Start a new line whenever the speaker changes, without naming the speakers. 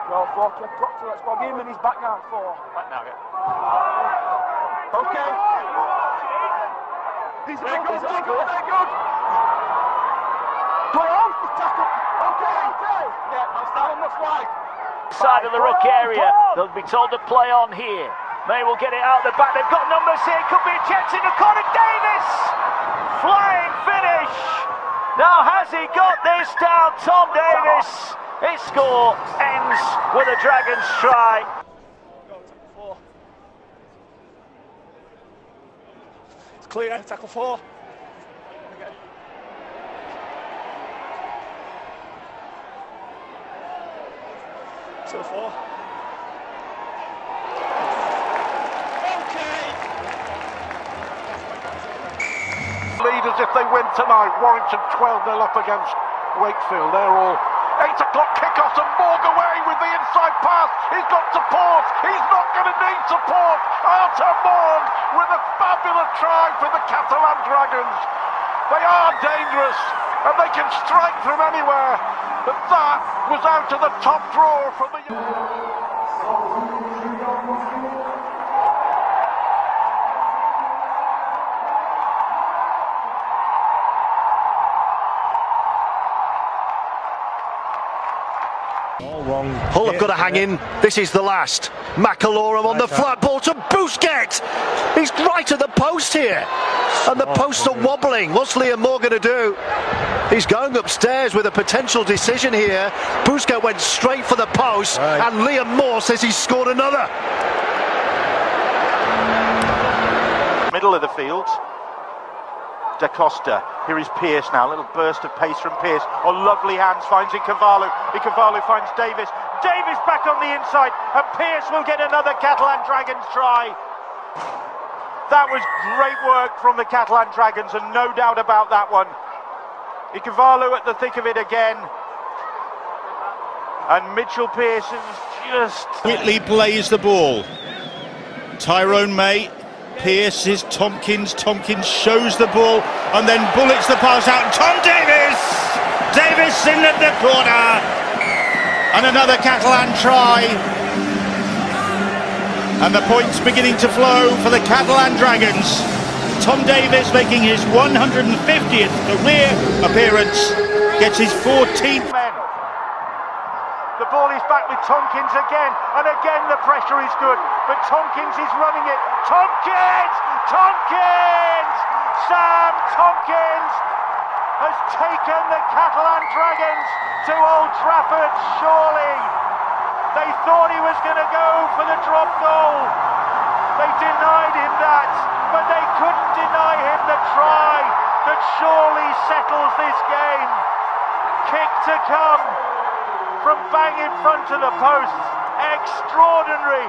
Well, 4, got to, let's go. Give him in his back now, 4.
Back now, yeah.
Okay. These are good, they're good. Go on, tackle. Okay. Yeah, that's that on the flag.
Side of the ruck area, they'll be told to play on here. May will get it out the back, they've got numbers here, could be a chance in the corner, Davis! Flying finish! Now has he got this down, Tom Davis? His score ends with a Dragons try.
It's clear, tackle 4. To the 4.
Lead as if they win tonight. Warrington 12-0 up against Wakefield. They're all 8 o'clock kickoff and Morg away with the inside pass. He's got support. He's not going to need support. Arthur Morg with a fabulous try for the Catalan Dragons. They are dangerous and they can strike from anywhere. But that was out of the top drawer from the...
Hull have got to hang in. This is the last. McAlorum on the flat ball to Busquets. He's right at the post here. And the posts are wobbling. What's Liam Moore going to do? He's going upstairs with a potential decision here. Busquets went straight for the post. And Liam Moore says he's scored another.
Middle of the field. Da Costa, here is Pearce now, a little burst of pace from Pearce. Oh, lovely hands, finds Icavalu. Icavalu finds Davis. Davis back on the inside, and Pearce will get another Catalan Dragons try. That was great work from the Catalan Dragons, and no doubt about that one. Icavalu at the thick of it again. And Mitchell Pearce is just...
Whitley plays the ball. Tyrone May. Pearce is Tompkins. Tompkins shows the ball and then bullets the pass out. Tom Davis! Davis in at the corner. And another Catalan try. And the points beginning to flow for the Catalan Dragons. Tom Davis making his 150th career appearance. Gets his 14th.
The ball is back with Tompkins again, and again the pressure is good, but Tompkins is running it. Tompkins! Sam Tompkins has taken the Catalan Dragons to Old Trafford, surely. They thought he was going to go for the drop goal. They denied him that, but they couldn't deny him the try that surely settles this game. Kick to come. From bang in front of the post, extraordinary.